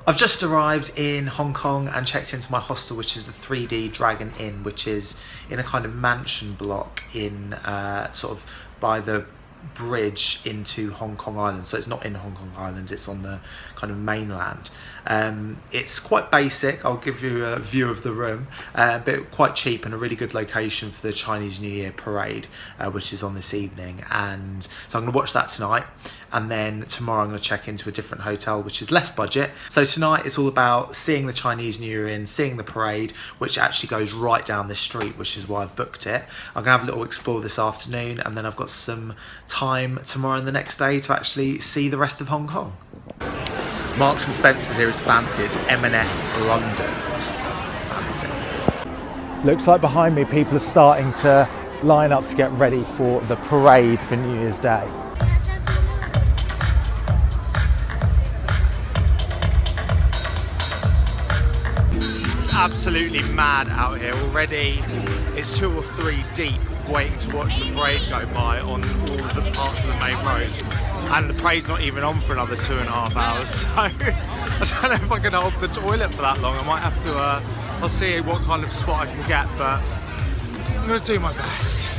I've just arrived in Hong Kong and checked into my hostel, which is the 3D Dragon Inn, which is in a kind of mansion block in sort of by the bridge into Hong Kong Island. So it's not in Hong Kong Island, it's on the kind of mainland. It's quite basic. I'll give you a view of the room, but quite cheap and a really good location for the Chinese New Year parade, which is on this evening. And so I'm going to watch that tonight, and then tomorrow I'm going to check into a different hotel which is less budget. So tonight it's all about seeing the Chinese New Year in, seeing the parade, which actually goes right down this street, which is why I've booked it. I'm going to have a little explore this afternoon, and then I've got some time tomorrow and the next day to actually see the rest of Hong Kong. Marks and Spencer's here is fancy. It's M&S London. Fancy. Looks like behind me people are starting to line up to get ready for the parade for New Year's Day. It's absolutely mad out here already. It's 2 or 3 deep waiting to watch the parade go by on all of the parts of the main road, and the parade's not even on for another 2.5 hours, so I don't know if I can hold the toilet for that long. I might have to I'll see what kind of spot I can get, but I'm going to do my best.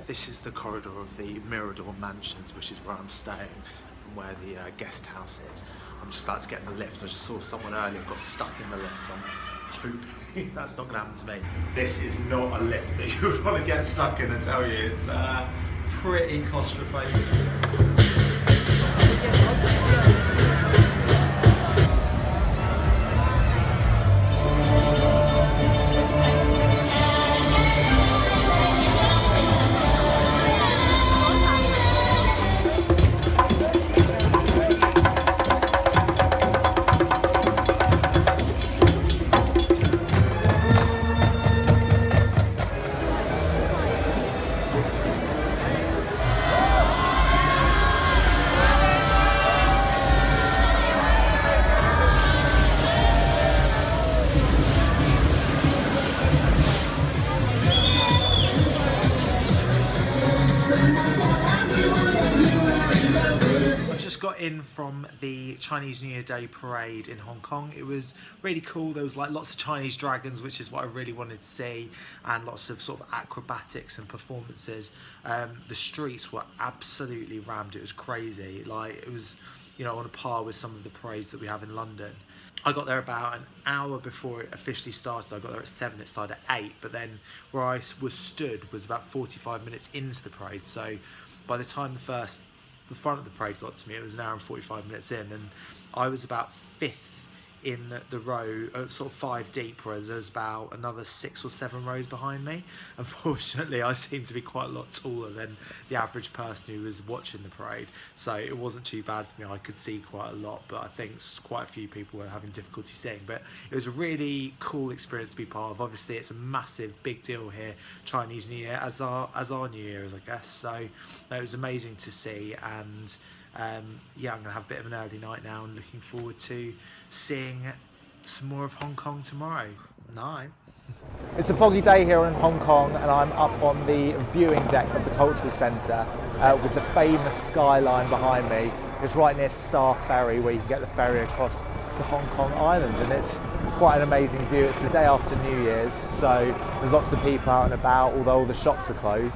This is the corridor of the Mirador Mansions, which is where I'm staying and where the guest house is. I'm just about to get in the lift. I just saw someone earlier got stuck in the lift, so I'm hoping that's not going to happen to me. This is not a lift that you would want to get stuck in, I tell you. It's pretty claustrophobic. Got in from the Chinese New Year Day parade in Hong Kong. It was really cool. There was like lots of Chinese dragons, which is what I really wanted to see, and lots of sort of acrobatics and performances. The streets were absolutely rammed. It was crazy. Like, it was, you know, on a par with some of the parades that we have in London. I got there about an hour before it officially started. I got there at 7, it started at 8, but then where I was stood was about 45 minutes into the parade. So by the time the front of the parade got to me, it was an hour and 45 minutes in, and I was about 5th in the row, sort of 5 deep, whereas there was about another 6 or 7 rows behind me. Unfortunately, I seem to be quite a lot taller than the average person who was watching the parade, so it wasn't too bad for me. I could see quite a lot, but I think quite a few people were having difficulty seeing. But it was a really cool experience to be part of. Obviously, it's a massive, big deal here, Chinese New Year, as our New Year's, I guess. So no, it was amazing to see, and yeah, I'm going to have a bit of an early night now and looking forward to seeing some more of Hong Kong tomorrow. Night. It's a foggy day here in Hong Kong, and I'm up on the viewing deck of the Cultural Centre with the famous skyline behind me. It's right near Star Ferry, where you can get the ferry across to Hong Kong Island, and it's quite an amazing view. It's the day after New Year's, so there's lots of people out and about, although all the shops are closed.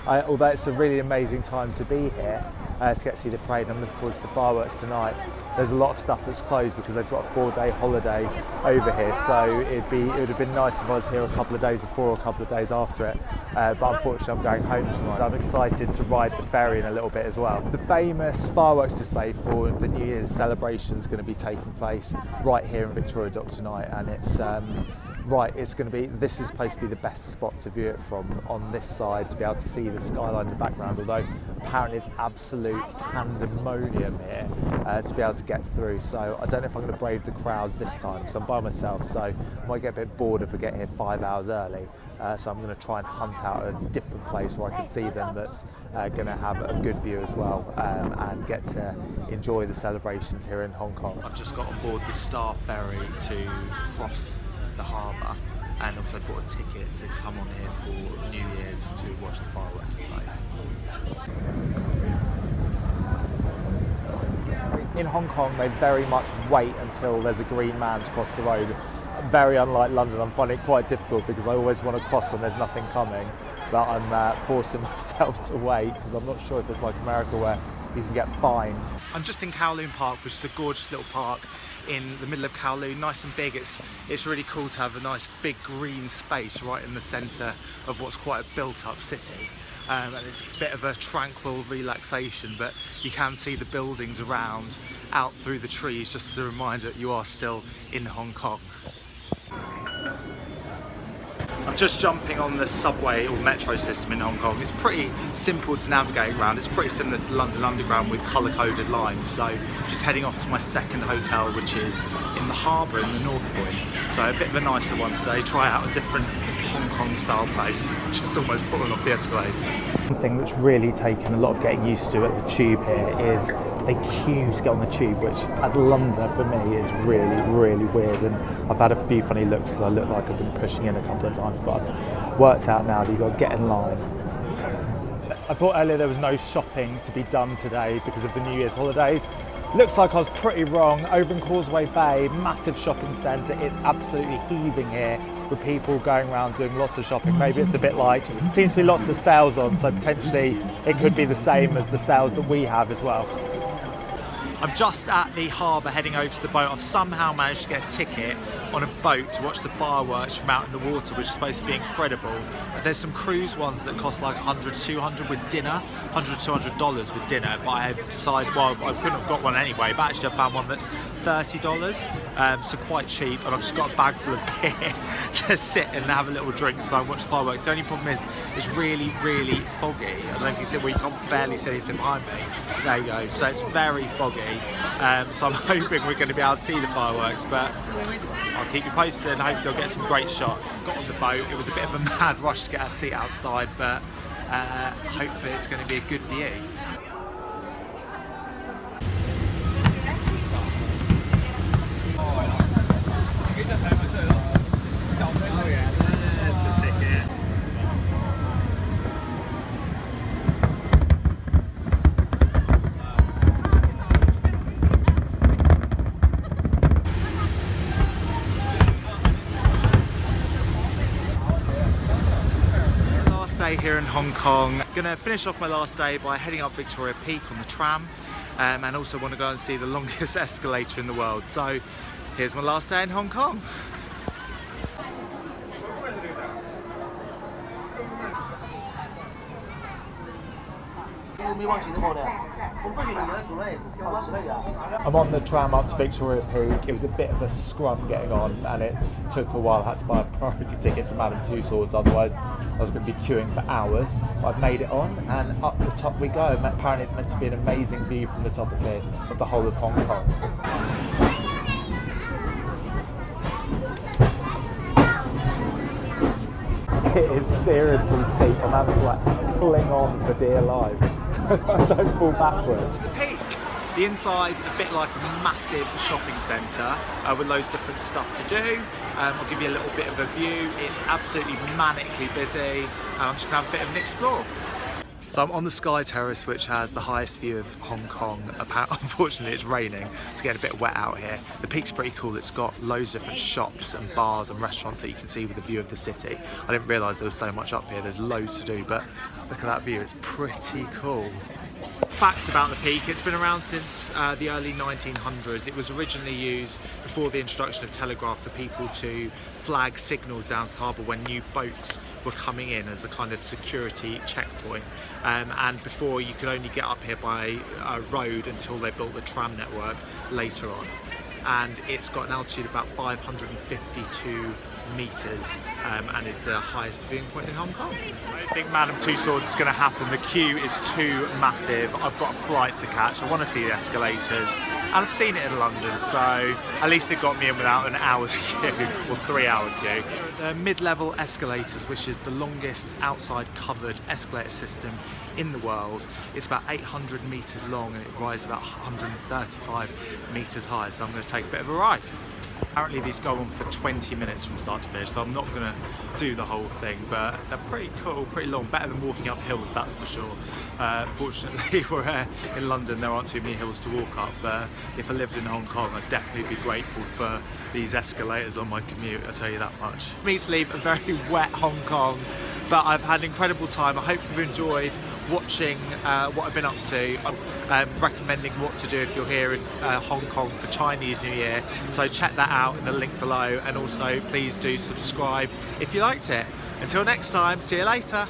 Although it's a really amazing time to be here to get to see the parade, and I'm looking forward to the fireworks tonight. There's a lot of stuff that's closed because they've got a 4-day holiday over here, so it would have been nice if I was here a couple of days before or a couple of days after it, but unfortunately I'm going home tonight. I'm excited to ride the ferry in a little bit as well. The famous fireworks display for the New Year's celebration is going to be taking place right here in Victoria Dock tonight, and it's this is supposed to be the best spot to view it from, on this side, to be able to see the skyline in the background, although apparently it's absolute pandemonium here to be able to get through. So I don't know if I'm going to brave the crowds this time, because I'm by myself, so I might get a bit bored if I get here 5 hours early. So I'm going to try and hunt out a different place where I can see them that's going to have a good view as well, and get to enjoy the celebrations here in Hong Kong. I've just got on board the Star Ferry to cross the harbour, and also bought a ticket to come on here for New Year's to watch the fireworks tonight. in Hong Kong, they very much wait until there's a green man to cross the road. Very unlike London, I'm finding it quite difficult because I always want to cross when there's nothing coming, but I'm forcing myself to wait because I'm not sure if it's like America where you can get fined. I'm just in Kowloon Park, which is a gorgeous little park in the middle of Kowloon, nice and big. It's really cool to have a nice big green space right in the centre of what's quite a built-up city. And it's a bit of a tranquil relaxation, but you can see the buildings around out through the trees, just as a reminder that you are still in Hong Kong. I'm just jumping on the subway or metro system in Hong Kong. It's pretty simple to navigate around. It's pretty similar to London Underground with colour-coded lines. So just heading off to my second hotel, which is in the harbour in the North Point. So a bit of a nicer one today. Try out a different Hong Kong style place. Just almost fallen off the escalator. One thing that's really taken a lot of getting used to at the tube here is they queue to get on the tube, which as a Londoner for me is really, really weird. And I've had a few funny looks because I look like I've been pushing in a couple of times, but I've worked out now that you've got to get in line. I thought earlier there was no shopping to be done today because of the New Year's holidays. Looks like I was pretty wrong. Over in Causeway Bay, massive shopping centre. It's absolutely heaving here with people going around doing lots of shopping. Maybe it's a bit like, seems to be lots of sales on, so potentially it could be the same as the sales that we have as well. I'm just at the harbour heading over to the boat. I've somehow managed to get a ticket on a boat to watch the fireworks from out in the water, which is supposed to be incredible. There's some cruise ones that cost like $100, $200 with dinner, $100, $200 with dinner, but I have decided, well, I couldn't have got one anyway, but actually I found one that's $30, so quite cheap, and I've just got a bag full of beer to sit and have a little drink so I watch the fireworks. The only problem is it's really, really foggy. I don't know if you can see, well, you can't barely see anything behind me. So there you go, so it's very foggy. So I'm hoping we're going to be able to see the fireworks, but I'll keep you posted and hopefully I'll get some great shots. Got on the boat, it was a bit of a mad rush to get our seat outside, but hopefully it's going to be a good view. Here in Hong Kong. Gonna finish off my last day by heading up Victoria Peak on the tram, and also want to go and see the longest escalator in the world. So here's my last day in Hong Kong. I'm on the tram up to Victoria Peak. It was a bit of a scrum getting on, and it took a while. I had to buy a priority ticket to Madame Tussauds, otherwise I was going to be queuing for hours. I've made it on, and up the top we go. Apparently it's meant to be an amazing view from the top of here, of the whole of Hong Kong. It is seriously steep. I'm having to like cling on for dear life so I don't fall backwards. The Peak. The inside's a bit like a massive shopping centre with loads of different stuff to do. I'll give you a little bit of a view. It's absolutely manically busy. I'm just going to have a bit of an explore. So I'm on the Sky Terrace, which has the highest view of Hong Kong. Unfortunately, it's raining. It's getting a bit wet out here. The Peak's pretty cool. It's got loads of different shops and bars and restaurants that you can see with a view of the city. I didn't realise there was so much up here. There's loads to do, but look at that view. It's pretty cool. Facts about the Peak: it's been around since the early 1900s. It was originally used before the introduction of telegraph for people to flag signals down the harbour when new boats were coming in as a kind of security checkpoint, and before you could only get up here by road until they built the tram network later on. And it's got an altitude of about 552 metres and is the highest viewing point in Hong Kong. I don't think Madame Tussauds is going to happen. The queue is too massive. I've got a flight to catch. I want to see the escalators, and I've seen it in London, so at least it got me in without an hour's queue or 3-hour queue. The mid-level escalators, which is the longest outside covered escalator system in the world. It's about 800 metres long and it rises about 135 metres high, so I'm going to take a bit of a ride. Apparently these go on for 20 minutes from start to finish, so I'm not going to do the whole thing, but they're pretty cool, pretty long, better than walking up hills, that's for sure. Fortunately we're in London, there aren't too many hills to walk up, but if I lived in Hong Kong I'd definitely be grateful for these escalators on my commute, I'll tell you that much. For me to leave a very wet Hong Kong, but I've had an incredible time. I hope you've enjoyed watching what I've been up to. I'm recommending what to do if you're here in Hong Kong for Chinese New Year, so check that out in the link below, and also please do subscribe if you liked it. Until next time, see you later.